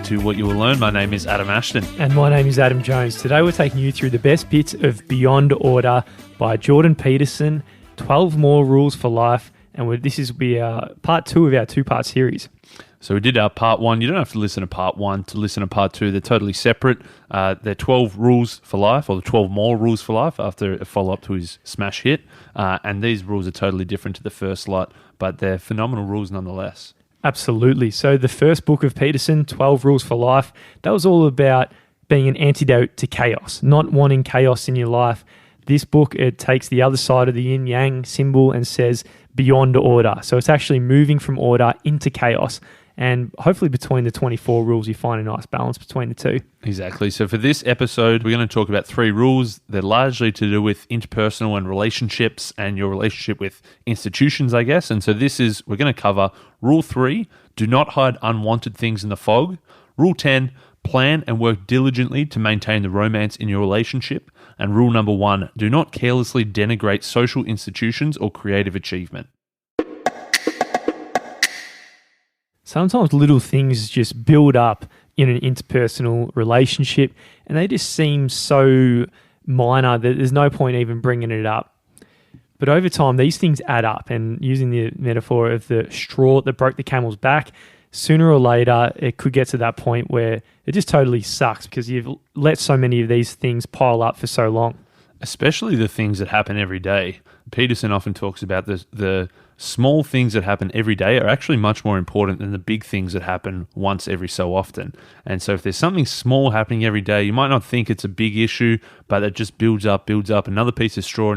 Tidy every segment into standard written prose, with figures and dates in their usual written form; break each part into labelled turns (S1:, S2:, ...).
S1: to What You Will Learn. My name is Adam Ashton.
S2: And my name is Adam Jones. Today we're taking you through the best bits of Beyond Order by Jordan Peterson, 12 More Rules for Life, and this is part 2 of our 2-part series.
S1: So we did our part 1. You don't have to listen to part 1 to listen to part 2. They're totally separate. They're 12 rules for life, or the 12 more rules for life after a follow-up to his smash hit. And these rules are totally different to the first lot, but they're phenomenal rules nonetheless.
S2: Absolutely. So the first book of Peterson, 12 Rules for Life, that was all about being an antidote to chaos, not wanting chaos in your life. This book, it takes the other side of the yin-yang symbol and says beyond order. So it's actually moving from order into chaos. And hopefully between the 24 rules, you find a nice balance between the two.
S1: Exactly. So for this episode, we're going to talk about 3 rules. They're largely to do with interpersonal and relationships and your relationship with institutions, I guess. And so we're going to cover Rule 3, do not hide unwanted things in the fog. Rule 10, plan and work diligently to maintain the romance in your relationship. And rule number 1, do not carelessly denigrate social institutions or creative achievement.
S2: Sometimes little things just build up in an interpersonal relationship and they just seem so minor that there's no point even bringing it up. But over time, these things add up, and using the metaphor of the straw that broke the camel's back, sooner or later, it could get to that point where it just totally sucks because you've let so many of these things pile up for so long.
S1: Especially the things that happen every day. Peterson often talks about the small things that happen every day are actually much more important than the big things that happen once every so often. And so if there's something small happening every day, you might not think it's a big issue, but it just builds up, another piece of straw,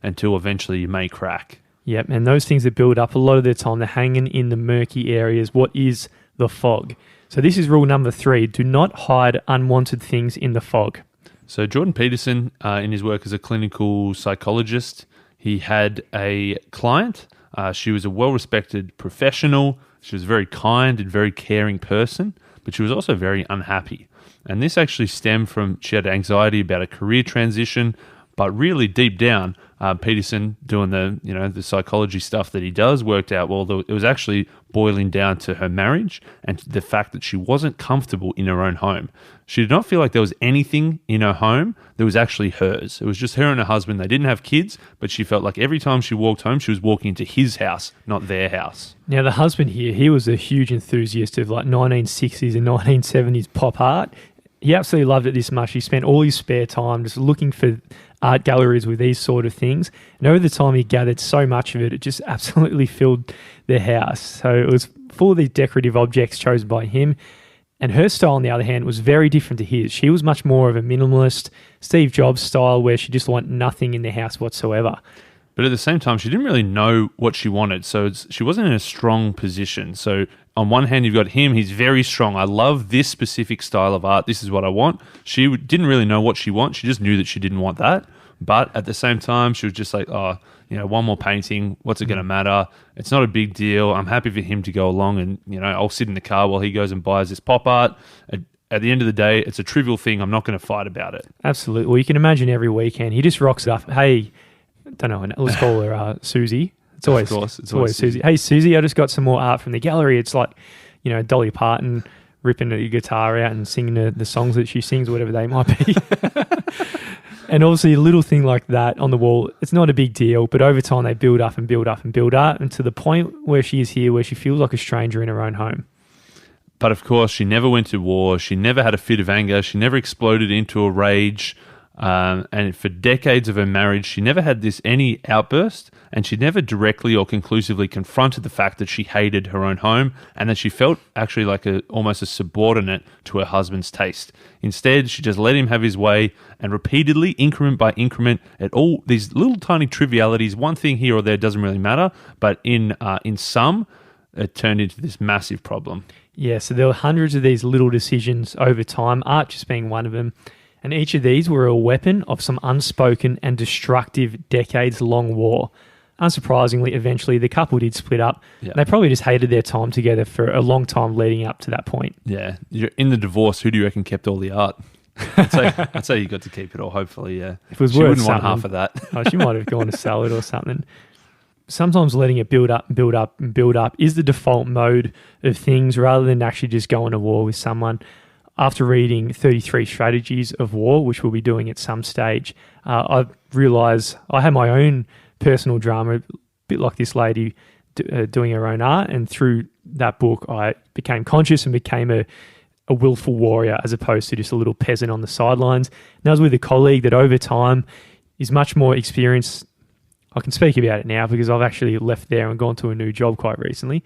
S1: until eventually you may crack.
S2: Yep, and those things that build up, a lot of the time, they're hanging in the murky areas. What is the fog? So this is rule number 3, do not hide unwanted things in the fog.
S1: So Jordan Peterson, in his work as a clinical psychologist, he had a client. She was a well-respected professional. She was a very kind and very caring person, but she was also very unhappy. And this actually stemmed from, she had anxiety about a career transition, but really deep down, Peterson, doing the psychology stuff that he does, worked out, it was actually boiling down to her marriage and the fact that she wasn't comfortable in her own home. She did not feel like there was anything in her home that was actually hers. It was just her and her husband. They didn't have kids, but she felt like every time she walked home, she was walking into his house, not their house.
S2: Now, the husband here, he was a huge enthusiast of like 1960s and 1970s pop art. He absolutely loved it this much. He spent all his spare time just looking for art galleries with these sort of things. And over the time, he gathered so much of it, it just absolutely filled their house. So it was full of these decorative objects chosen by him. And her style, on the other hand, was very different to his. She was much more of a minimalist, Steve Jobs style, where she just wanted nothing in the house whatsoever.
S1: But at the same time, she didn't really know what she wanted. So she wasn't in a strong position. So on one hand, you've got him. He's very strong. I love this specific style of art. This is what I want. She didn't really know what she wants. She just knew that she didn't want that. But at the same time, she was just like, one more painting. What's it going to matter? It's not a big deal. I'm happy for him to go along and, I'll sit in the car while he goes and buys this pop art. At the end of the day, it's a trivial thing. I'm not going to fight about it.
S2: Absolutely. Well, you can imagine every weekend, he just rocks it up. Hey, don't know, let's call her Susie. It's always Susie. Hey, Susie, I just got some more art from the gallery. It's like, Dolly Parton ripping the guitar out and singing the songs that she sings, whatever they might be. And obviously a little thing like that on the wall, it's not a big deal, but over time they build up and build up and build up, and to the point where she is here, where she feels like a stranger in her own home.
S1: But of course, she never went to war. She never had a fit of anger. She never exploded into a rage. And for decades of her marriage, she never had any outburst, and she never directly or conclusively confronted the fact that she hated her own home and that she felt actually like almost a subordinate to her husband's taste. Instead, she just let him have his way, and repeatedly, increment by increment, at all these little tiny trivialities, one thing here or there doesn't really matter, but in sum, it turned into this massive problem.
S2: Yeah, so there were hundreds of these little decisions over time, art just being one of them. And each of these were a weapon of some unspoken and destructive decades-long war. Unsurprisingly, eventually the couple did split up. Yeah. They probably just hated their time together for a long time leading up to that point.
S1: Yeah. In the divorce, who do you reckon kept all the art? I'd say you got to keep it all, hopefully, yeah.
S2: If it was
S1: she
S2: worth
S1: wouldn't
S2: something,
S1: want half of that.
S2: She might have gone to sell it or something. sometimes letting it build up and build up and build up is the default mode of things rather than actually just going to war with someone. After reading 33 Strategies of War, which we'll be doing at some stage, I realised I had my own personal drama, a bit like this lady doing her own art. And through that book, I became conscious and became a willful warrior as opposed to just a little peasant on the sidelines. And I was with a colleague that over time is much more experienced. I can speak about it now because I've actually left there and gone to a new job quite recently.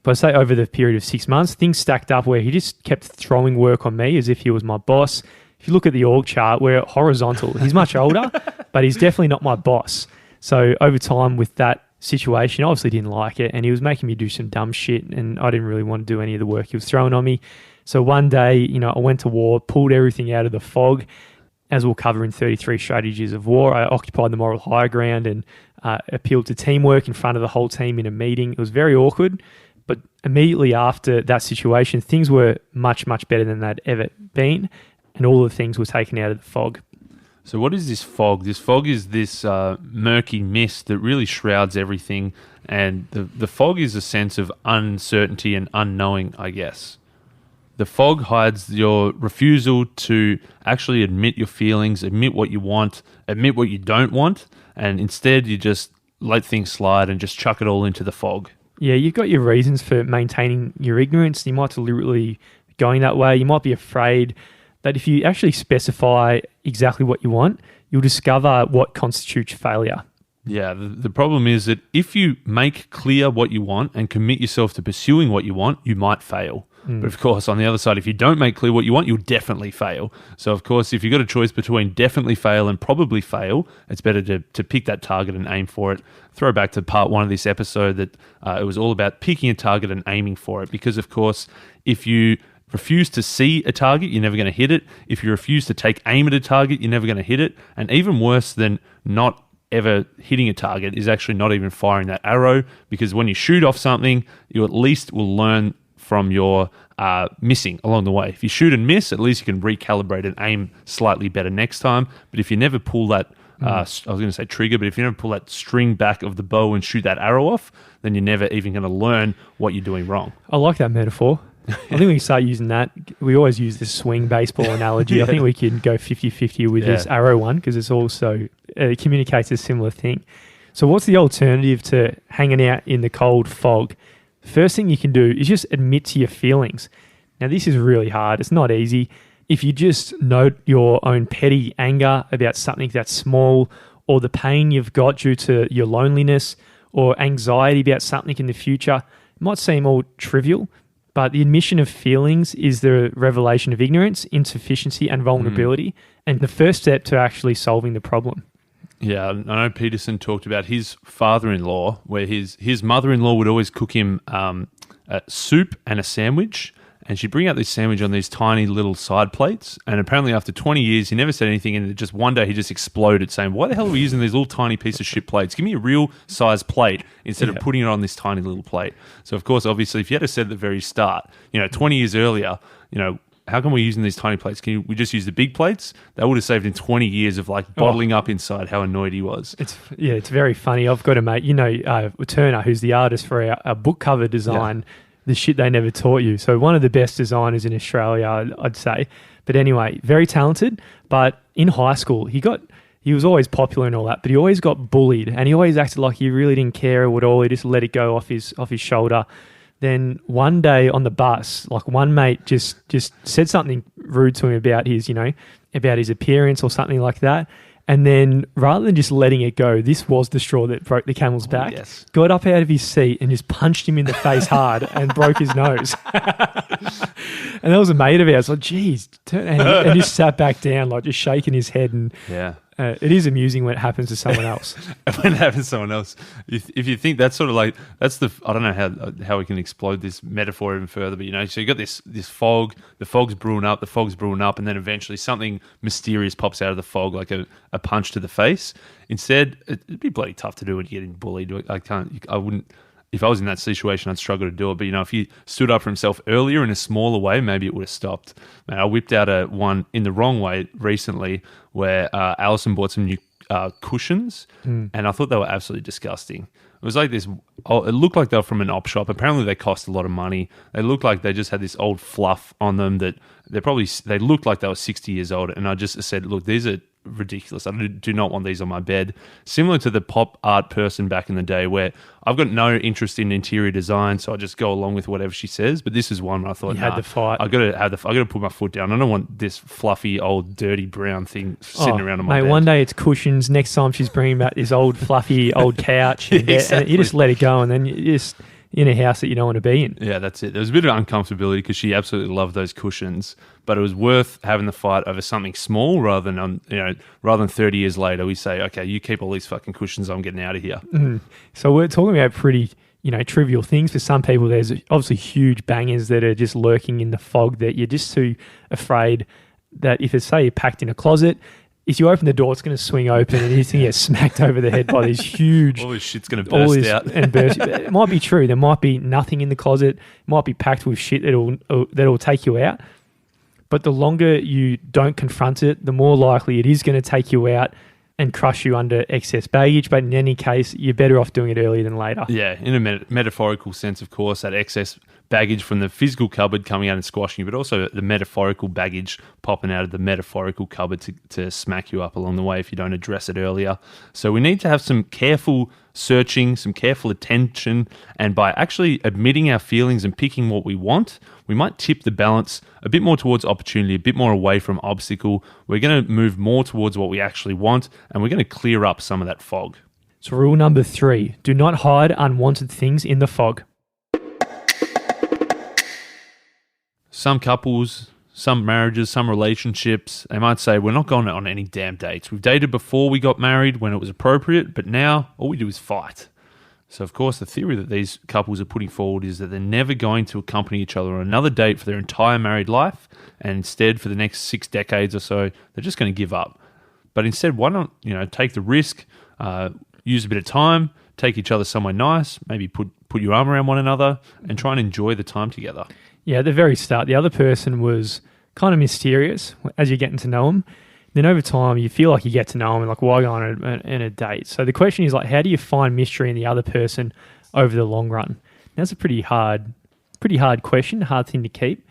S2: But I'd say over the period of 6 months, things stacked up where he just kept throwing work on me as if he was my boss. If you look at the org chart, we're horizontal. He's much older, but he's definitely not my boss. So over time with that situation, I obviously didn't like it, and he was making me do some dumb shit, and I didn't really want to do any of the work he was throwing on me. So one day, I went to war, pulled everything out of the fog. As we'll cover in 33 Strategies of War, I occupied the moral high ground and appealed to teamwork in front of the whole team in a meeting. It was very awkward. But immediately after that situation, things were much, much better than they'd ever been, and all the things were taken out of the fog.
S1: So what is this fog? This fog is this murky mist that really shrouds everything, and the fog is a sense of uncertainty and unknowing, I guess. The fog hides your refusal to actually admit your feelings, admit what you want, admit what you don't want, and instead you just let things slide and just chuck it all into the fog.
S2: Yeah, you've got your reasons for maintaining your ignorance. You might deliberately be going that way. You might be afraid that if you actually specify exactly what you want, you'll discover what constitutes failure.
S1: Yeah, the problem is that if you make clear what you want and commit yourself to pursuing what you want, you might fail. But of course, on the other side, if you don't make clear what you want, you'll definitely fail. So of course, if you've got a choice between definitely fail and probably fail, it's better to pick that target and aim for it. Throw back to part 1 of this episode that it was all about picking a target and aiming for it. Because of course, if you refuse to see a target, you're never going to hit it. If you refuse to take aim at a target, you're never going to hit it. And even worse than not ever hitting a target is actually not even firing that arrow, because when you shoot off something, you at least will learn from your missing along the way. If you shoot and miss, at least you can recalibrate and aim slightly better next time. But if you never pull that, I was going to say trigger, but if you never pull that string back of the bow and shoot that arrow off, then you're never even going to learn what you're doing wrong.
S2: I like that metaphor. I think we can start using that. We always use this swing baseball analogy.
S1: Yeah.
S2: I think we can go 50-50 with this arrow one because it's also communicates a similar thing. So what's the alternative to hanging out in the cold fog? First thing you can do is just admit to your feelings. Now, this is really hard. It's not easy. If you just note your own petty anger about something that's small, or the pain you've got due to your loneliness, or anxiety about something in the future, it might seem all trivial, but the admission of feelings is the revelation of ignorance, insufficiency, and vulnerability, and the first step to actually solving the problem.
S1: Yeah, I know Peterson talked about his father-in-law, where his mother-in-law would always cook him a soup and a sandwich, and she'd bring out this sandwich on these tiny little side plates, and apparently after 20 years, he never said anything, and just one day he just exploded saying, why the hell are we using these little tiny piece of shit plates? Give me a real size plate instead of putting it on this tiny little plate. So of course, obviously, if you had said at the very start, 20 years earlier, how come we're using these tiny plates? We just use the big plates? That would have saved him 20 years of bottling up inside how annoyed he was.
S2: It's very funny. I've got a mate, Turner, who's the artist for our book cover design, the shit they never taught you. So one of the best designers in Australia, I'd say. But anyway, very talented. But in high school, he was always popular and all that, but he always got bullied, and he always acted like he really didn't care at all. He just let it go off his shoulder. Then one day on the bus, one mate just said something rude to him about his appearance or something like that. And then rather than just letting it go, this was the straw that broke the camel's back.
S1: Yes. Got
S2: up out of his seat and just punched him in the face hard and broke his nose. And that was a mate of ours. Like, geez. And he just sat back down, just shaking his head. And it is amusing when it happens to someone else.
S1: When it happens to someone else. If you think that's sort of I don't know how we can explode this metaphor even further, but so you got this fog, the fog's brewing up, and then eventually something mysterious pops out of the fog, like a punch to the face. Instead, it'd be bloody tough to do when you're getting bullied. I wouldn't, if I was in that situation, I'd struggle to do it. But, if he stood up for himself earlier in a smaller way, maybe it would have stopped. Man, I whipped out one in the wrong way recently where Alison bought some new cushions, and I thought they were absolutely disgusting. It was like this. Oh, it looked like they were from an op shop. Apparently, they cost a lot of money. They looked like they just had this old fluff on them that they looked like they were 60 years old. And I just said, look, these are ridiculous. I do not want these on my bed. Similar to the pop art person back in the day, where I've got no interest in interior design, so I just go along with whatever she says. But this is one where I thought,
S2: You had to fight.
S1: I got to put my foot down. I don't want this fluffy old dirty brown thing sitting around on my bed.
S2: One day it's cushions. Next time she's bringing back this old fluffy old couch, and
S1: Exactly.
S2: you just let it go, and then you just in a house that you don't want to be in.
S1: Yeah, that's it. There was a bit of uncomfortability because she absolutely loved those cushions, but it was worth having the fight over something small rather than 30 years later we say, okay, you keep all these fucking cushions, I'm getting out of here.
S2: So we're talking about pretty, trivial things. For some people, there's obviously huge bangers that are just lurking in the fog that you're just too afraid that if it's, say, you're packed in a closet, if you open the door, it's going to swing open and you're going to get smacked over the head by these huge...
S1: All this shit's going to burst out.
S2: And burst. It might be true. There might be nothing in the closet. It might be packed with shit that'll take you out. But the longer you don't confront it, the more likely it is going to take you out and crush you under excess baggage. But in any case, you're better off doing it earlier than later.
S1: Yeah, in a metaphorical sense, of course, that excess baggage from the physical cupboard coming out and squashing you, but also the metaphorical baggage popping out of the metaphorical cupboard to smack you up along the way if you don't address it earlier. So we need to have some careful searching, some careful attention, and by actually admitting our feelings and picking what we want, we might tip the balance a bit more towards opportunity, a bit more away from obstacle. We're going to move more towards what we actually want, and we're going to clear up some of that fog.
S2: So rule number 3, do not hide unwanted things in the fog.
S1: Some couples, some marriages, some relationships, they might say, we're not going on any damn dates. We've dated before we got married when it was appropriate, but now all we do is fight. So, of course, the theory that these couples are putting forward is that they're never going to accompany each other on another date for their entire married life, and instead, for the next 6 decades or so, they're just going to give up. But instead, why not, take the risk, use a bit of time, take each other somewhere nice, maybe put your arm around one another, and try and enjoy the time together.
S2: Yeah, at the very start, the other person was kind of mysterious as you're getting to know them. Then over time, you feel like you get to know them and like, why go on a date? So the question is how do you find mystery in the other person over the long run? That's a pretty hard question, hard thing to keep.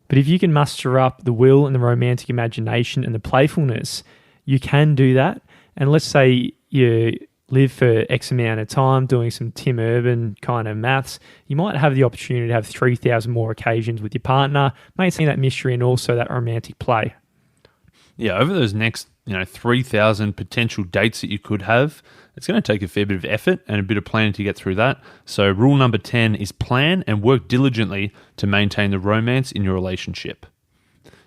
S2: But if you can muster up the will and the romantic imagination and the playfulness, you can do that. And let's say you live for X amount of time doing some Tim Urban kind of maths, you might have the opportunity to have 3,000 more occasions with your partner, maintaining that mystery and also that romantic play.
S1: Yeah, over those next 3,000 potential dates that you could have, it's going to take a fair bit of effort and a bit of planning to get through that. So rule number 10 is plan and work diligently to maintain the romance in your relationship.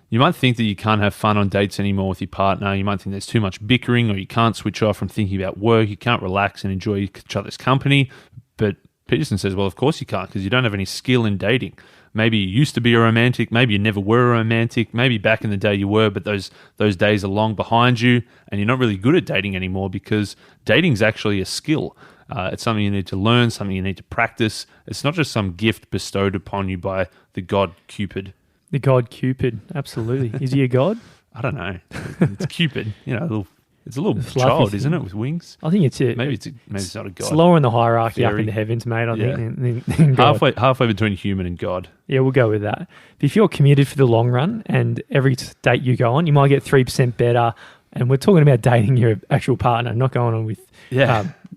S1: You might think that you can't have fun on dates anymore with your partner. You might think there's too much bickering, or you can't switch off from thinking about work. You can't relax and enjoy each other's company. But Peterson says, well, of course you can't, because you don't have any skill in dating. Maybe you used to be a romantic. Maybe you never were a romantic. Maybe back in the day you were, but those days are long behind you, and you're not really good at dating anymore, because dating's actually a skill. It's something you need to learn, something you need to practice. It's not just some gift bestowed upon you by the god Cupid.
S2: The god Cupid, absolutely. Is he a god?
S1: I don't know. It's Cupid. It's a little
S2: Fluffy
S1: child,
S2: thing.
S1: isn't it, with wings?
S2: I think it's it.
S1: Maybe it's not a god.
S2: It's lower in the hierarchy up
S1: Fairy.
S2: in the heavens, mate, I
S1: Yeah.
S2: think, than God.
S1: Halfway between human and god.
S2: Yeah, we'll go with that. But if you're committed for the long run and every date you go on, you might get 3% better. And we're talking about dating your actual partner, not going on with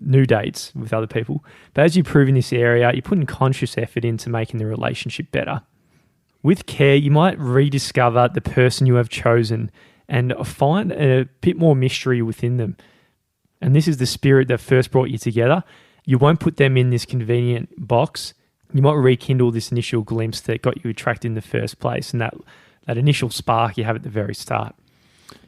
S2: new dates with other people. But as you prove in this area, you're putting conscious effort into making the relationship better. With care, you might rediscover the person you have chosen and find a bit more mystery within them. And this is the spirit that first brought you together. You won't put them in this convenient box. You might rekindle this initial glimpse that got you attracted in the first place, and that initial spark you have at the very start.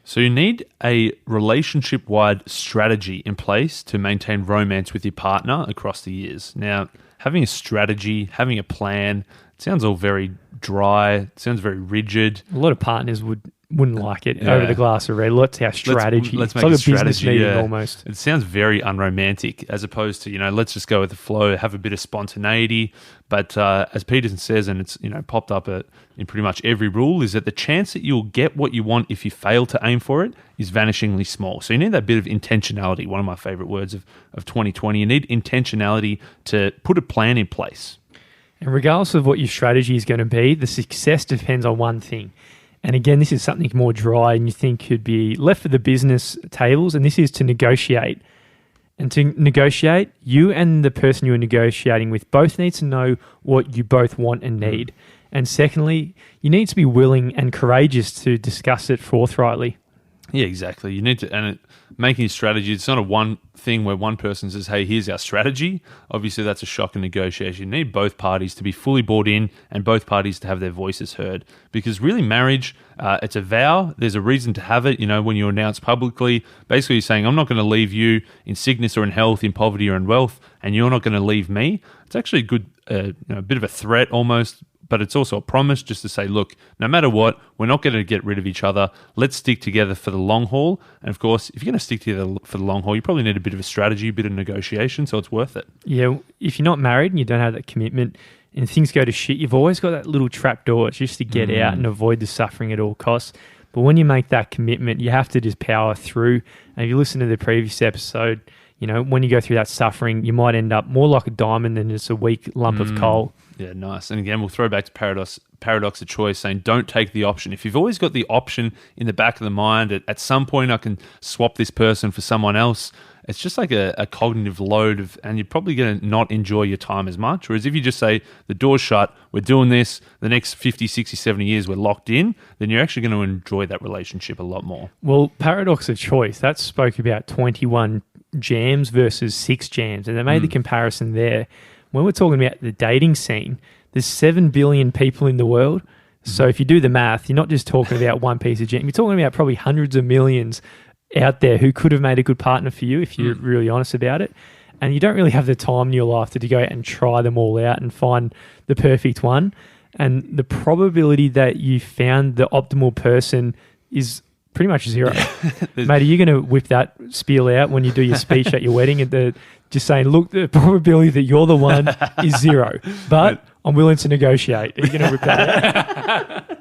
S1: So you need a relationship-wide strategy in place to maintain romance with your partner across the years. Now, having a strategy, having a plan, it sounds all very dry. It sounds very rigid.
S2: A lot of partners would wouldn't like it over the glass of red. Let's our strategy.
S1: Let's
S2: it's
S1: make
S2: like
S1: a
S2: a business
S1: strategy,
S2: meeting almost.
S1: It sounds very unromantic, as opposed to, let's just go with the flow, have a bit of spontaneity. But as Peterson says, and it's popped up in pretty much every rule, is that the chance that you'll get what you want if you fail to aim for it is vanishingly small. So you need that bit of intentionality. One of my favorite words of 2020. You need intentionality to put a plan in place.
S2: And regardless of what your strategy is going to be, the success depends on one thing. And again, this is something more dry and you think could be left for the business tables, and this is to negotiate. And to negotiate, you and the person you're negotiating with both need to know what you both want and need. And secondly, you need to be willing and courageous to discuss it forthrightly.
S1: Yeah, exactly. You need to, and making a strategy, it's not a one thing where one person says, hey, here's our strategy. Obviously, that's a shock in negotiation. You need both parties to be fully bought in and both parties to have their voices heard. Because really, marriage, it's a vow. There's a reason to have it. When you announce publicly, basically you're saying, I'm not going to leave you in sickness or in health, in poverty or in wealth, and you're not going to leave me. It's actually a good, a bit of a threat almost. But it's also a promise just to say, look, no matter what, we're not going to get rid of each other. Let's stick together for the long haul. And of course, if you're going to stick together for the long haul, you probably need a bit of a strategy, a bit of negotiation, so it's worth it.
S2: Yeah, if you're not married and you don't have that commitment and things go to shit, you've always got that little trap door. It's just to get out and avoid the suffering at all costs. But when you make that commitment, you have to just power through. And if you listen to the previous episode, when you go through that suffering, you might end up more like a diamond than just a weak lump of coal.
S1: Yeah, nice. And again, we'll throw back to paradox of choice, saying don't take the option. If you've always got the option in the back of the mind, at some point I can swap this person for someone else, it's just like a cognitive load and you're probably going to not enjoy your time as much. Whereas if you just say, the door's shut, we're doing this, the next 50, 60, 70 years, we're locked in, then you're actually going to enjoy that relationship a lot more.
S2: Well, paradox of choice, that spoke about 21 jams versus 6 jams. And they made the comparison there. When we're talking about the dating scene, there's 7 billion people in the world. So if you do the math, you're not just talking about one piece of jam. You're talking about probably hundreds of millions out there who could have made a good partner for you if you're really honest about it. And you don't really have the time in your life to go out and try them all out and find the perfect one. And the probability that you found the optimal person is pretty much zero. Mate, are you going to whip that spiel out when you do your speech at your wedding just saying, look, the probability that you're the one is 0, but I'm willing to negotiate. Are you going to whip that out?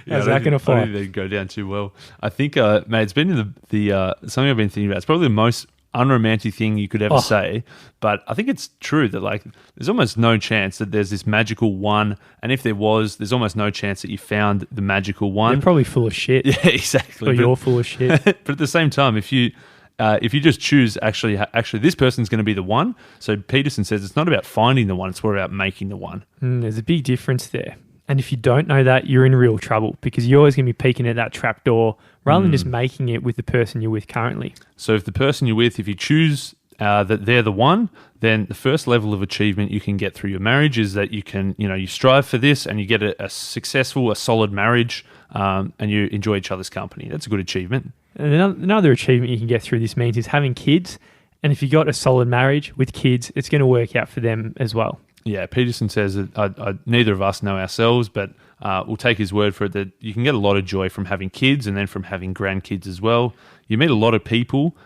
S2: How's that going to fly?
S1: I don't think they'd go down too well. I think, mate, it's been in the something I've been thinking about. It's probably the most unromantic thing you could ever say, but I think it's true that there's almost no chance that there's this magical one, and if there was, there's almost no chance that you found the magical one.
S2: They're probably full of shit.
S1: Yeah, exactly.
S2: Or you're full of shit.
S1: But at the same time, if you just choose actually this person's going to be the one. So Peterson says it's not about finding the one, it's more about making the one.
S2: There's a big difference there. And if you don't know that, you're in real trouble because you're always going to be peeking at that trap door rather than just making it with the person you're with currently.
S1: So if the person you're with, if you choose that they're the one, then the first level of achievement you can get through your marriage is that you can, you strive for this and you get a successful, a solid marriage, and you enjoy each other's company. That's a good achievement.
S2: And another achievement you can get through this means is having kids. And if you got a solid marriage with kids, it's going to work out for them as well.
S1: Yeah, Peterson says that neither of us know ourselves, but we'll take his word for it that you can get a lot of joy from having kids and then from having grandkids as well. You meet a lot of people,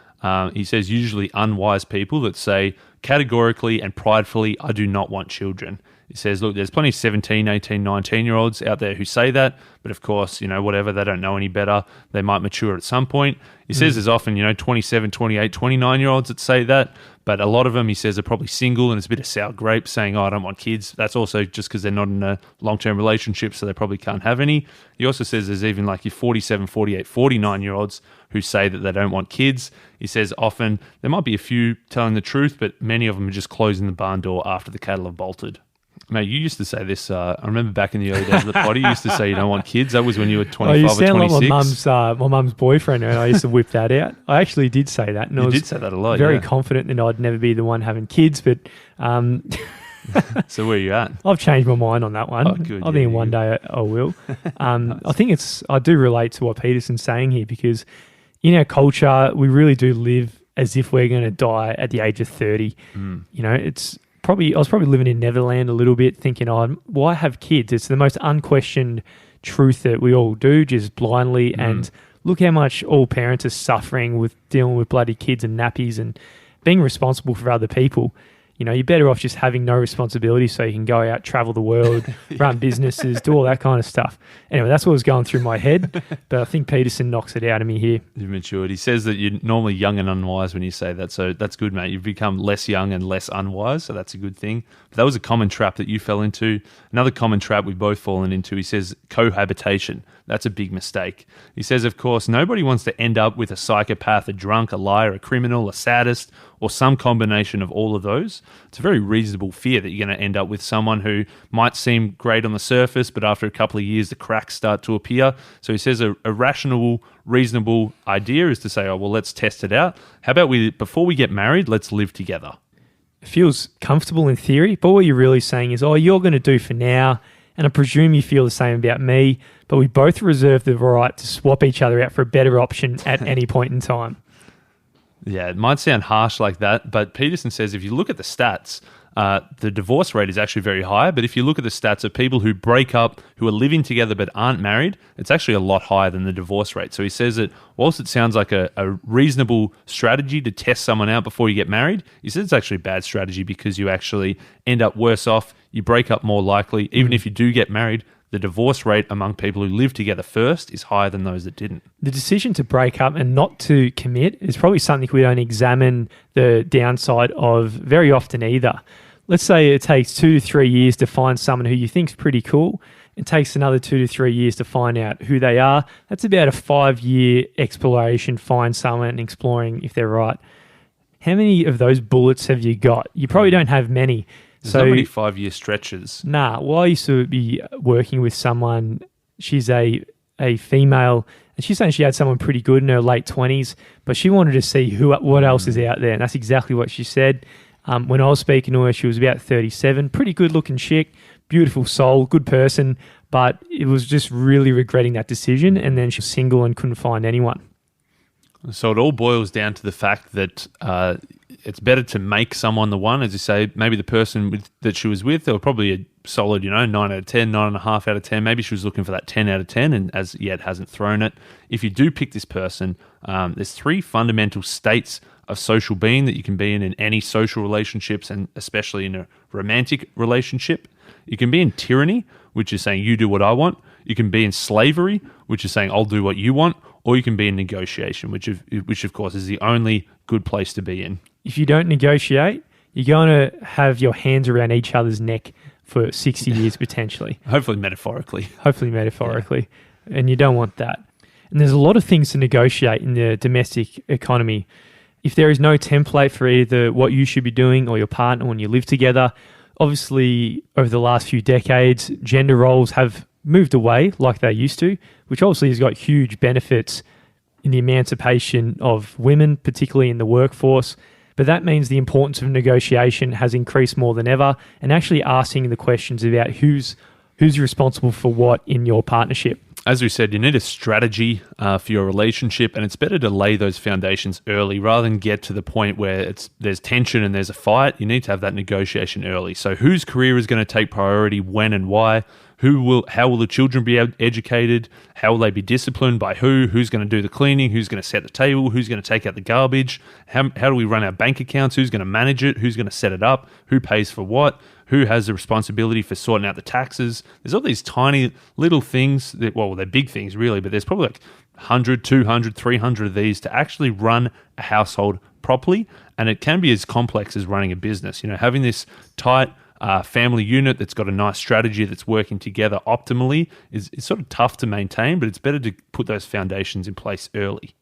S1: he says usually unwise people that say categorically and pridefully, I do not want children. He says, look, there's plenty of 17, 18, 19-year-olds out there who say that, but of course, whatever, they don't know any better. They might mature at some point. He says there's often, 27, 28, 29-year-olds that say that, but a lot of them, he says, are probably single and it's a bit of sour grape saying, I don't want kids. That's also just because they're not in a long-term relationship, so they probably can't have any. He also says there's even your 47, 48, 49-year-olds who say that they don't want kids. He says often there might be a few telling the truth, but many of them are just closing the barn door after the cattle have bolted. Mate, you used to say this. I remember back in the early days of the potty, you used to say you don't want kids. That was when you were 25
S2: you
S1: or 26.
S2: Like my mum's boyfriend, and I used to whip that out. I actually did say that. And
S1: you did say that a lot.
S2: Very confident that I'd never be the one having kids, but
S1: so where are you at?
S2: I've changed my mind on that one.
S1: Oh, good.
S2: I think one day I will. I think I do relate to what Peterson's saying here because in our culture, we really do live as if we're going to die at the age of 30. I was probably living in Neverland a little bit thinking, why have kids? It's the most unquestioned truth that we all do just blindly. And look how much all parents are suffering with dealing with bloody kids and nappies and being responsible for other people. You know, you're better off just having no responsibility so you can go out, travel the world, run businesses, do all that kind of stuff. Anyway, that's what was going through my head, but I think Peterson knocks it out of me here.
S1: You've matured. He says that you're normally young and unwise when you say that, so that's good, mate. You've become less young and less unwise, so that's a good thing. But that was a common trap that you fell into. Another common trap we've both fallen into, he says cohabitation. That's a big mistake. He says, of course, nobody wants to end up with a psychopath, a drunk, a liar, a criminal, a sadist, or some combination of all of those. It's a very reasonable fear that you're going to end up with someone who might seem great on the surface, but after a couple of years, the cracks start to appear. So he says a rational, reasonable idea is to say, oh, well, let's test it out. How about before we get married, let's live together?
S2: It feels comfortable in theory, but what you're really saying is, oh, you're going to do for now, and I presume you feel the same about me, but we both reserve the right to swap each other out for a better option at any point in time.
S1: Yeah, it might sound harsh like that, but Peterson says if you look at the stats, the divorce rate is actually very high. But if you look at the stats of people who break up, who are living together but aren't married, it's actually a lot higher than the divorce rate. So he says that whilst it sounds like a reasonable strategy to test someone out before you get married, he says it's actually a bad strategy because you actually end up worse off. You break up more likely. Even if you do get married, the divorce rate among people who live together first is higher than those that didn't.
S2: The decision to break up and not to commit is probably something we don't examine the downside of very often either. Let's say it takes 2 to 3 years to find someone who you think's pretty cool. It takes another 2 to 3 years to find out who they are. That's about a 5-year exploration, find someone and exploring if they're right. How many of those bullets have you got? You probably don't have many.
S1: There's not many 5-year stretches.
S2: Nah, well, I used to be working with someone, she's a female, and she's saying she had someone pretty good in her late 20s, but she wanted to see what else is out there, and that's exactly what she said. When I was speaking to her, she was about 37, pretty good-looking chick, beautiful soul, good person, but it was just really regretting that decision, and then she was single and couldn't find anyone.
S1: So it all boils down to the fact that it's better to make someone the one, as you say. Maybe the person that she was with, they were probably a solid, 9 out of 10, 9.5 out of 10. Maybe she was looking for that 10 out of 10 and as yet hasn't thrown it. If you do pick this person, there's 3 fundamental states of social being that you can be in any social relationships and especially in a romantic relationship. You can be in tyranny, which is saying you do what I want. You can be in slavery, which is saying I'll do what you want. Or you can be in negotiation, which of course is the only good place to be in.
S2: If you don't negotiate, you're going to have your hands around each other's neck for 60 years potentially.
S1: Hopefully metaphorically.
S2: Yeah. And you don't want that. And there's a lot of things to negotiate in the domestic economy. If there is no template for either what you should be doing or your partner when you live together, obviously over the last few decades, gender roles have moved away like they used to, which obviously has got huge benefits in the emancipation of women, particularly in the workforce. But that means the importance of negotiation has increased more than ever, and actually asking the questions about who's responsible for what in your partnership.
S1: As we said, you need a strategy for your relationship, and it's better to lay those foundations early rather than get to the point where there's tension and there's a fight. You need to have that negotiation early. So whose career is going to take priority, when and why? How will the children be educated? How will they be disciplined by who? Who's going to do the cleaning? Who's going to set the table? Who's going to take out the garbage? How do we run our bank accounts? Who's going to manage it? Who's going to set it up? Who pays for what? Who has the responsibility for sorting out the taxes? There's all these tiny little things they're big things really, but there's probably like 100, 200, 300 of these to actually run a household properly. And it can be as complex as running a business. Having this tight family unit that's got a nice strategy that's working together optimally is sort of tough to maintain, but it's better to put those foundations in place early.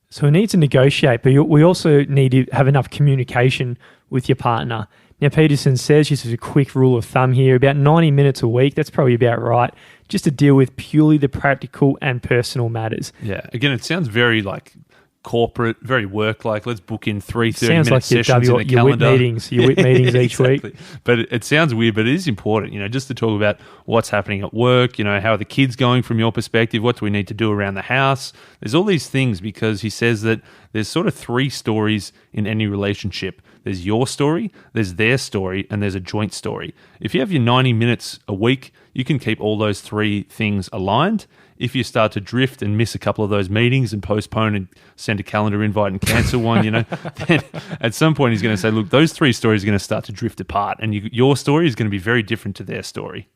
S2: So we need to negotiate, but we also need to have enough communication with your partner. Now, Peterson says, just as a quick rule of thumb here, about 90 minutes a week, that's probably about right, just to deal with purely the practical and personal matters.
S1: Yeah, again, it sounds very like corporate, very work-like. Let's book in 3 30-minute sessions in a calendar.
S2: Your WIP meetings each
S1: exactly.
S2: week.
S1: But it sounds weird, but it is important, just to talk about what's happening at work, how are the kids going from your perspective, what do we need to do around the house? There's all these things because he says that there's sort of 3 stories in any relationship. There's your story, there's their story, and there's a joint story. If you have your 90 minutes a week, you can keep all those three things aligned. If you start to drift and miss a couple of those meetings and postpone and send a calendar invite and cancel one, then at some point he's going to say, look, those three stories are going to start to drift apart, and your story is going to be very different to their story.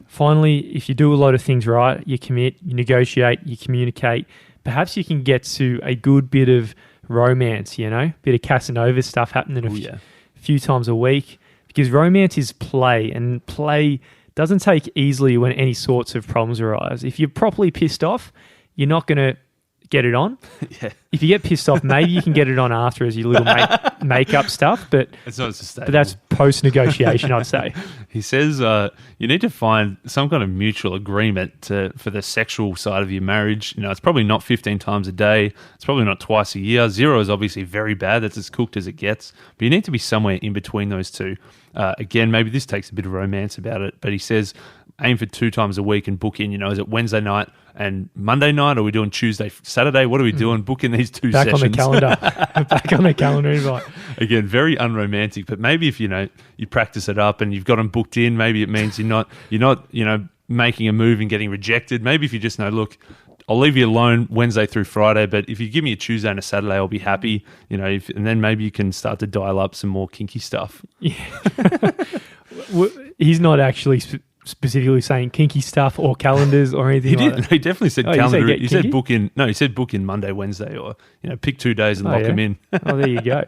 S2: Finally, if you do a lot of things right, you commit, you negotiate, you communicate, perhaps you can get to a good bit of romance, bit of Casanova stuff happening a few times a week, because romance is play, and play doesn't take easily when any sorts of problems arise. If you're properly pissed off, you're not going to get it on.
S1: Yeah.
S2: If you get pissed off, maybe you can get it on after as your little make-up stuff, but
S1: it's not sustainable.
S2: But that's post-negotiation, I'd say.
S1: He says you need to find some kind of mutual agreement for the sexual side of your marriage. It's probably not 15 times a day. It's probably not twice a year. 0 is obviously very bad. That's as cooked as it gets. But you need to be somewhere in between those two. Again, maybe this takes a bit of romance about it, but he says aim for 2 times a week and book in, is it Wednesday night and Monday night? Or are we doing Tuesday, Saturday? What are we doing? Book in these two
S2: Back
S1: sessions.
S2: On the calendar. Back on the calendar invite.
S1: Again, very unromantic, but maybe if, you practice it up and you've got them booked in, maybe it means you're not making a move and getting rejected. Maybe if you just know, look, I'll leave you alone Wednesday through Friday, but if you give me a Tuesday and a Saturday, I'll be happy. And then maybe you can start to dial up some more kinky stuff.
S2: Yeah. He's not actually specifically saying kinky stuff or calendars or anything.
S1: He definitely said calendar. He said book in. No, he said book in Monday, Wednesday, or pick 2 days and lock them in.
S2: Oh, there you go.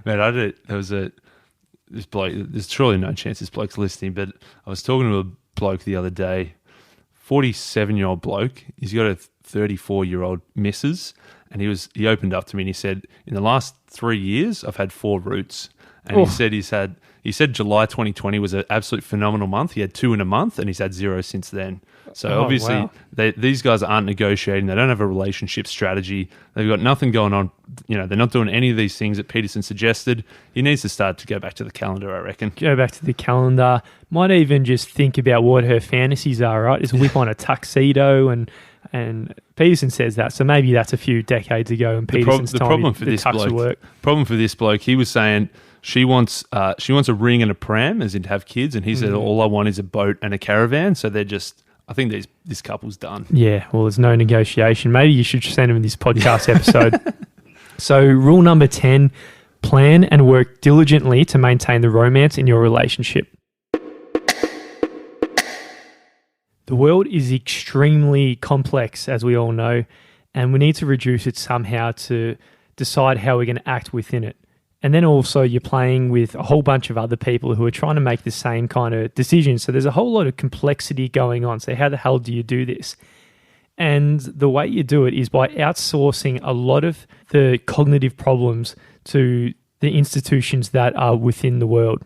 S1: Man, this bloke. There's surely no chance this bloke's listening, but I was talking to a bloke the other day. 47-year-old bloke. He's got a 34-year-old missus, and he opened up to me and he said, in the last 3 years, I've had 4 roots. And he said July 2020 was an absolute phenomenal month. He had 2 in a month, and he's had 0 since then. So obviously, these guys aren't negotiating. They don't have a relationship strategy. They've got nothing going on. They're not doing any of these things that Peterson suggested. He needs to start to go back to the calendar, I reckon.
S2: Go back to the calendar. Might even just think about what her fantasies are, right? Just whip on a tuxedo and Peterson says that. So maybe that's a few decades ago and Peterson's
S1: the problem for this bloke, he was saying she wants a ring and a pram, as in to have kids, and he said all I want is a boat and a caravan. So they're just, I think this couple's done.
S2: Yeah, well, there's no negotiation. Maybe you should send him this podcast episode. So rule number 10, plan and work diligently to maintain the romance in your relationship. The world is extremely complex, as we all know, and we need to reduce it somehow to decide how we're going to act within it. And then also you're playing with a whole bunch of other people who are trying to make the same kind of decisions. So there's a whole lot of complexity going on. So how the hell do you do this? And the way you do it is by outsourcing a lot of the cognitive problems to the institutions that are within the world.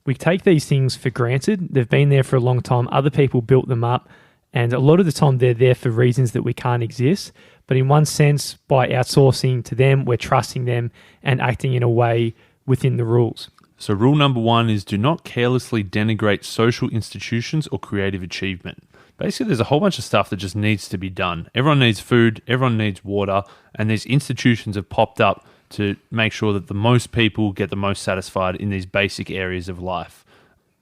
S2: We take these things for granted. They've been there for a long time. Other people built them up. And a lot of the time they're there for reasons that we can't exist. But in one sense, by outsourcing to them, we're trusting them and acting in a way within the rules.
S1: So rule number 1 is do not carelessly denigrate social institutions or creative achievement. Basically, there's a whole bunch of stuff that just needs to be done. Everyone needs food, everyone needs water, and these institutions have popped up to make sure that the most people get the most satisfied in these basic areas of life.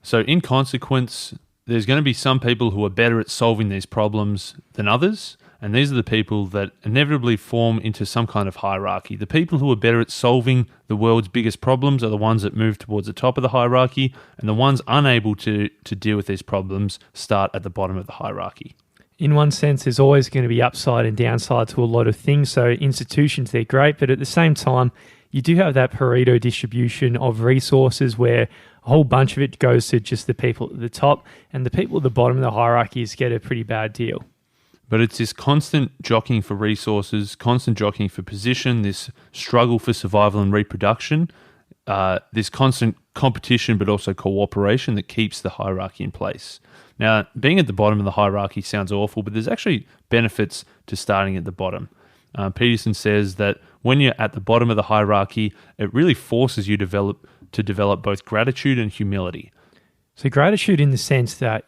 S1: So in consequence, there's going to be some people who are better at solving these problems than others, and these are the people that inevitably form into some kind of hierarchy. The people who are better at solving the world's biggest problems are the ones that move towards the top of the hierarchy, and the ones unable to deal with these problems start at the bottom of the hierarchy.
S2: In one sense, there's always going to be upside and downside to a lot of things. So institutions, they're great, but at the same time, you do have that Pareto distribution of resources where a whole bunch of it goes to just the people at the top, and the people at the bottom of the hierarchies get a pretty bad deal.
S1: But it's this constant jockeying for resources, constant jockeying for position, this struggle for survival and reproduction, this constant competition but also cooperation that keeps the hierarchy in place. Now, being at the bottom of the hierarchy sounds awful, but there's actually benefits to starting at the bottom. Peterson says that when you're at the bottom of the hierarchy, it really forces you to develop both gratitude and humility.
S2: So gratitude in the sense that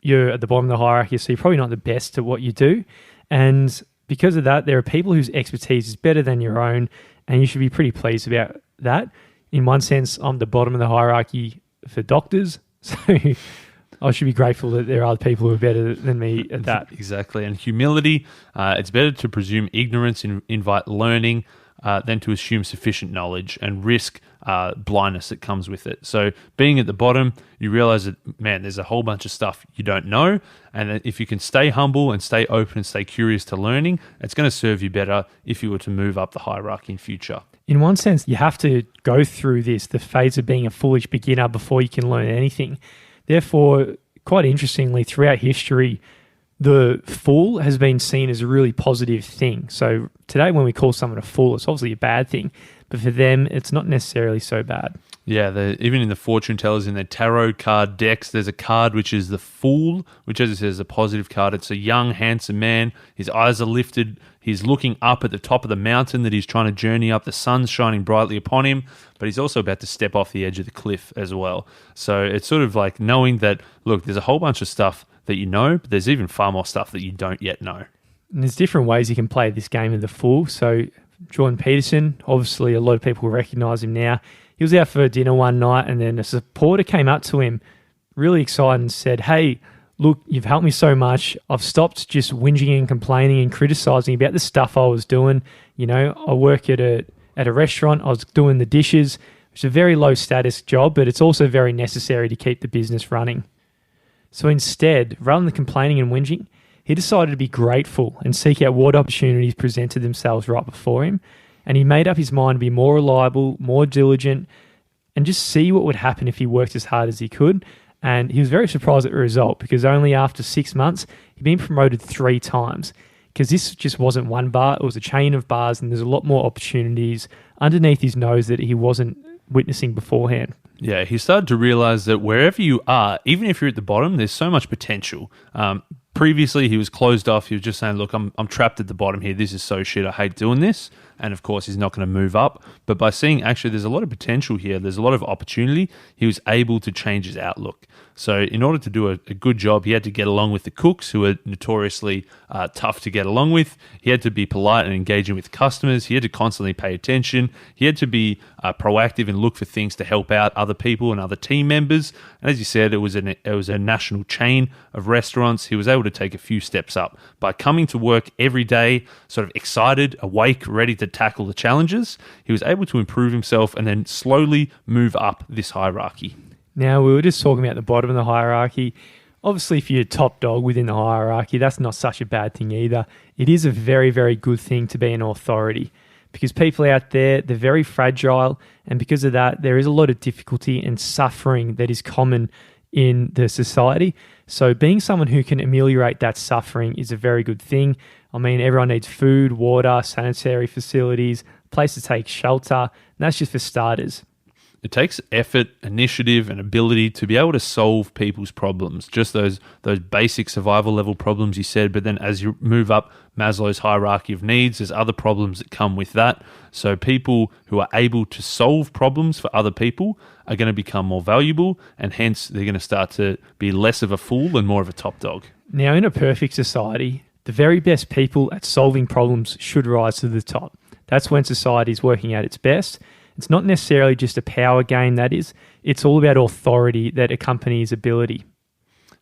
S2: you're at the bottom of the hierarchy, so you're probably not the best at what you do. And because of that, there are people whose expertise is better than your own, and you should be pretty pleased about that. in one sense, I'm the bottom of the hierarchy for doctors. So I should be grateful that there are other people who are better than me at that.
S1: Exactly. And humility, it's better to presume ignorance and invite learning than to assume sufficient knowledge and risk blindness that comes with it. So being at the bottom, you realize that, man, there's a whole bunch of stuff you don't know. And that if you can stay humble and stay open and stay curious to learning, it's going to serve you better if you were to move up the hierarchy in future.
S2: In one sense, you have to go through the phase of being a foolish beginner before you can learn anything. Therefore, quite interestingly, throughout history, the fool has been seen as a really positive thing. So today when we call someone a fool, it's obviously a bad thing. But for them, it's not necessarily so bad.
S1: Yeah, even in the fortune tellers, in their tarot card decks, there's a card which is the Fool, which, as it says, is a positive card. It's a young, handsome man. His eyes are lifted. He's looking up at the top of the mountain that he's trying to journey up. The sun's shining brightly upon him, but he's also about to step off the edge of the cliff as well. So it's sort of like knowing that, look, there's a whole bunch of stuff that you know, but there's even far more stuff that you don't yet know.
S2: And there's different ways you can play this game of the Fool. So Jordan Peterson, obviously a lot of people recognize him now. He was out for dinner one night and then a supporter came up to him really excited and said, "Hey, look, you've helped me so much. I've stopped just whinging and complaining and criticizing about the stuff I was doing. You know, I work at a restaurant. I was doing the dishes. It's a very low status job, but it's also very necessary to keep the business running." So instead, rather than complaining and whinging, he decided to be grateful and seek out what opportunities presented themselves right before him. And he made up his mind to be more reliable, more diligent, and just see what would happen if he worked as hard as he could. And he was very surprised at the result because only after 6 months, he'd been promoted 3 times. Because this just wasn't one bar, it was a chain of bars, and there's a lot more opportunities underneath his nose that he wasn't witnessing beforehand.
S1: Yeah, he started to realize that wherever you are, even if you're at the bottom, there's so much potential. Previously, he was closed off. He was just saying, look, I'm trapped at the bottom here. This is so shit. I hate doing this. And of course, he's not going to move up. But by seeing actually there's a lot of potential here, there's a lot of opportunity, he was able to change his outlook. So in order to do a good job, he had to get along with the cooks, who are notoriously tough to get along with. He had to be polite and engaging with customers. He had to constantly pay attention. He had to be proactive and look for things to help out other people and other team members. And as you said, it was a national chain of restaurants. He was able to take a few steps up by coming to work every day, sort of excited, awake, ready to tackle the challenges. He was able to improve himself and then slowly move up this hierarchy.
S2: Now, we were just talking about the bottom of the hierarchy. Obviously, if you're top dog within the hierarchy, that's not such a bad thing either. It is a very, very good thing to be an authority because people out there, they're very fragile. And because of that, there is a lot of difficulty and suffering that is common in the society. So being someone who can ameliorate that suffering is a very good thing. I mean, everyone needs food, water, sanitary facilities, place to take shelter. And that's just for starters.
S1: It takes effort, initiative, and ability to be able to solve people's problems. Just those basic survival level problems you said, but then as you move up Maslow's hierarchy of needs, there's other problems that come with that. So people who are able to solve problems for other people are going to become more valuable, and hence they're going to start to be less of a fool and more of a top dog.
S2: Now, in a perfect society, the very best people at solving problems should rise to the top. That's when society is working at its best. It's not necessarily just a power game, that is. It's all about authority that accompanies ability.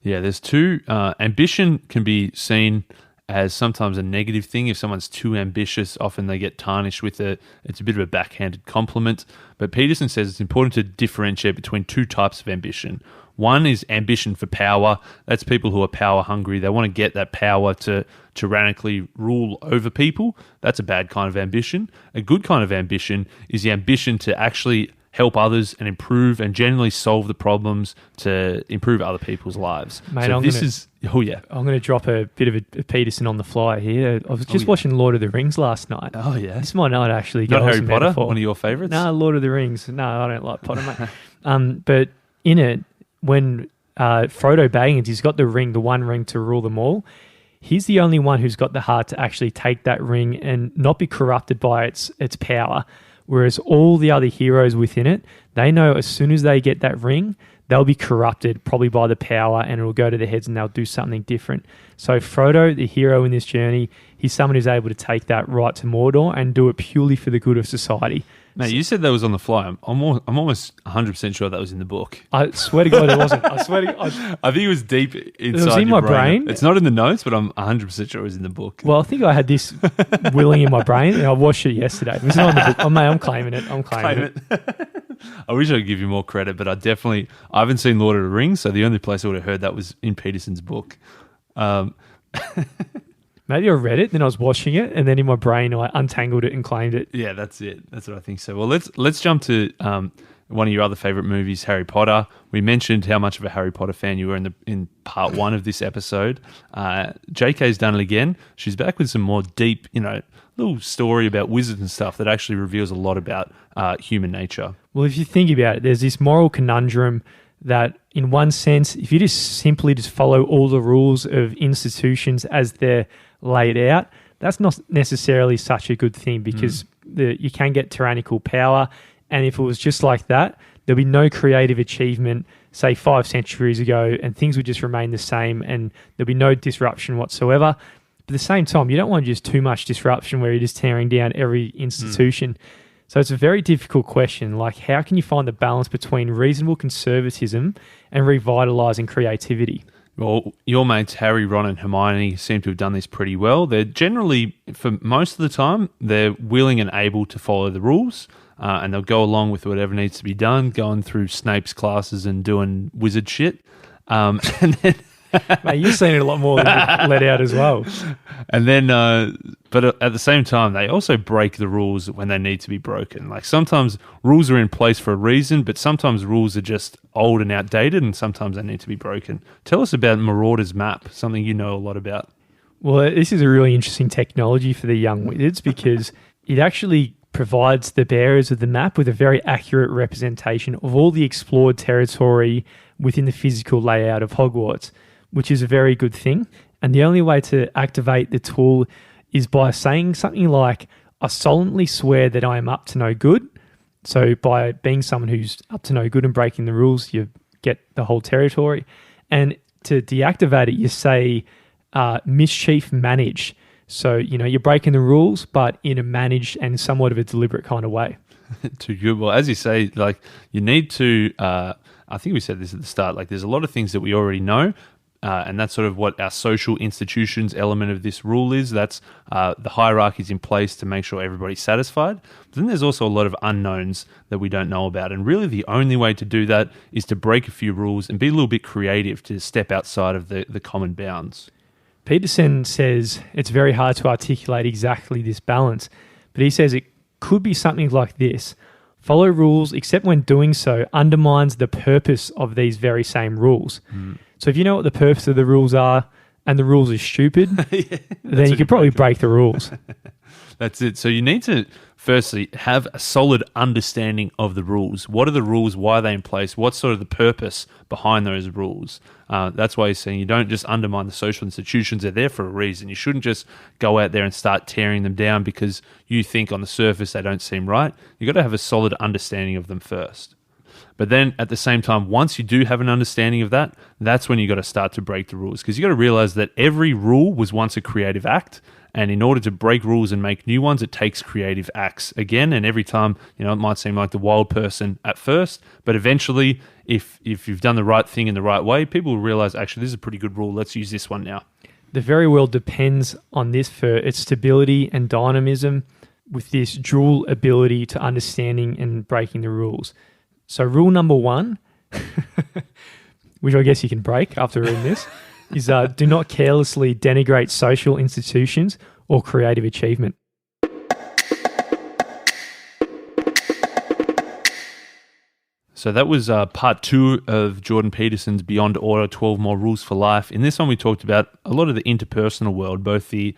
S1: Yeah, there's two. Ambition can be seen as sometimes a negative thing. If someone's too ambitious, often they get tarnished with it. It's a bit of a backhanded compliment. But Peterson says it's important to differentiate between 2 types of ambition. One is ambition for power. That's people who are power hungry. They want to get that power to tyrannically rule over people. That's a bad kind of ambition. A good kind of ambition is the ambition to actually help others and improve and generally solve the problems to improve other people's lives.
S2: Mate,
S1: so
S2: I'm going to drop a bit of a Peterson on the fly here. I was just watching Lord of the Rings last night.
S1: Oh, yeah.
S2: This might not actually
S1: go. Not Harry Potter, one of your favourites?
S2: No, Lord of the Rings. No, I don't like Potter, mate. But in it, when Frodo Baggins, he's got the ring, the one ring to rule them all, he's the only one who's got the heart to actually take that ring and not be corrupted by its power. Whereas all the other heroes within it, they know as soon as they get that ring, they'll be corrupted probably by the power, and it'll go to their heads and they'll do something different. So Frodo, the hero in this journey, he's someone who's able to take that right to Mordor and do it purely for the good of society.
S1: Mate, you said that was on the fly. I'm almost 100% sure that was in the book.
S2: I swear to God it wasn't. I swear to God.
S1: I think it was deep inside
S2: It was in
S1: your
S2: my brain.
S1: It's not in the notes, but I'm 100% sure it was in the book.
S2: Well, I think I had this willing in my brain, and I watched it yesterday. It was not in the book. Oh, mate, I'm claiming it. I'm claiming it.
S1: I wish I could give you more credit, but I haven't seen Lord of the Rings, so the only place I would have heard that was in Peterson's book.
S2: Maybe I read it, then I was watching it, and then in my brain I untangled it and claimed it.
S1: Yeah, that's it. That's what I think so. Well, let's jump to one of your other favorite movies, Harry Potter. We mentioned how much of a Harry Potter fan you were in part 1 of this episode. JK's done it again. She's back with some more deep, little story about wizards and stuff that actually reveals a lot about human nature.
S2: Well, if you think about it, there's this moral conundrum that in one sense, if you simply follow all the rules of institutions as they're laid out, that's not necessarily such a good thing, because you can get tyrannical power. And if it was just like that, there'll be no creative achievement, say 5 centuries ago, and things would just remain the same and there'll be no disruption whatsoever. But at the same time, you don't want just too much disruption where you're just tearing down every institution. So it's a very difficult question. Like, how can you find the balance between reasonable conservatism and revitalising creativity?
S1: Well, your mates Harry, Ron and Hermione seem to have done this pretty well. They're generally, for most of the time, they're willing and able to follow the rules, and they'll go along with whatever needs to be done, going through Snape's classes and doing wizard shit. And then...
S2: Mate, you've seen it a lot more than let out as well.
S1: And then, but at the same time, they also break the rules when they need to be broken. Like, sometimes rules are in place for a reason, but sometimes rules are just old and outdated, and sometimes they need to be broken. Tell us about Marauder's map, something you know a lot about.
S2: Well, this is a really interesting technology for the young wizards, because it actually provides the bearers of the map with a very accurate representation of all the explored territory within the physical layout of Hogwarts, which is a very good thing. And the only way to activate the tool is by saying something like, I solemnly swear that I am up to no good. So by being someone who's up to no good and breaking the rules, you get the whole territory. And to deactivate it, you say mischief managed. So, you're breaking the rules, but in a managed and somewhat of a deliberate kind of way.
S1: Too good. Well, as you say, like, you need to, I think we said this at the start, like, there's a lot of things that we already know. And that's sort of what our social institutions element of this rule is. That's the hierarchies in place to make sure everybody's satisfied. But then there's also a lot of unknowns that we don't know about. And really the only way to do that is to break a few rules and be a little bit creative, to step outside of the common bounds.
S2: Peterson says it's very hard to articulate exactly this balance, but he says it could be something like this. Follow rules, except when doing so undermines the purpose of these very same rules. So if you know what the purpose of the rules are and the rules are stupid, then you could probably break the rules.
S1: That's it. So you need to firstly have a solid understanding of the rules. What are the rules? Why are they in place? What's sort of the purpose behind those rules? That's why he's saying you don't just undermine the social institutions. They're there for a reason. You shouldn't just go out there and start tearing them down because you think on the surface they don't seem right. You've got to have a solid understanding of them first. But then at the same time, once you do have an understanding of that, that's when you got to start to break the rules, because you got to realize that every rule was once a creative act. And in order to break rules and make new ones, it takes creative acts again. And every time, it might seem like the wild person at first, but eventually, if you've done the right thing in the right way, people will realize, actually, this is a pretty good rule. Let's use this one now.
S2: The very world depends on this for its stability and dynamism, with this dual ability to understanding and breaking the rules. So rule number 1, which I guess you can break after reading this, is do not carelessly denigrate social institutions or creative achievement.
S1: So that was part 2 of Jordan Peterson's Beyond Order, 12 More Rules for Life. In this one, we talked about a lot of the interpersonal world, both the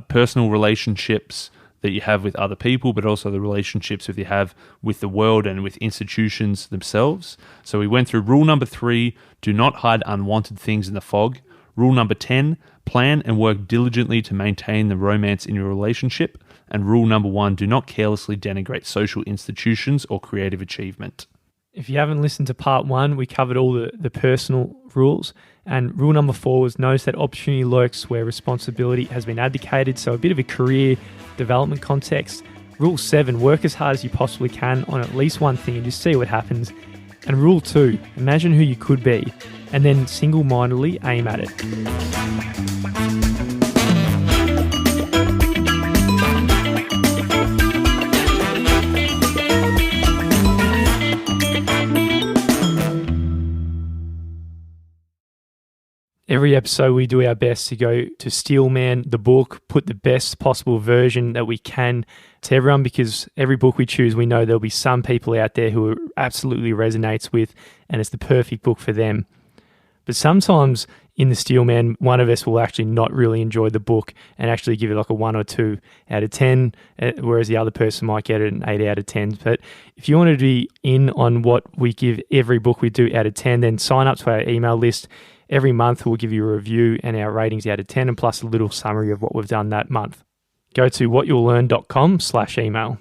S1: personal relationships that you have with other people, but also the relationships that you have with the world and with institutions themselves. So we went through rule number 3, do not hide unwanted things in the fog. Rule number 10, plan and work diligently to maintain the romance in your relationship. And rule number 1, do not carelessly denigrate social institutions or creative achievement.
S2: If you haven't listened to part 1, we covered all the personal rules. And rule number 4 was notice that opportunity lurks where responsibility has been abdicated. So a bit of a career development context. Rule 7, work as hard as you possibly can on at least one thing and just see what happens. And rule 2, imagine who you could be and then single-mindedly aim at it. Every episode, we do our best to go to Steelman, the book, put the best possible version that we can to everyone, because every book we choose, we know there'll be some people out there who it absolutely resonates with, and it's the perfect book for them. But sometimes in the Steelman, one of us will actually not really enjoy the book and actually give it like a 1 or 2 out of 10, whereas the other person might get it an 8 out of 10. But if you want to be in on what we give every book we do out of 10, then sign up to our email list. Every month, we'll give you a review and our ratings out of 10, and plus a little summary of what we've done that month. Go to whatyou'lllearn.com/email.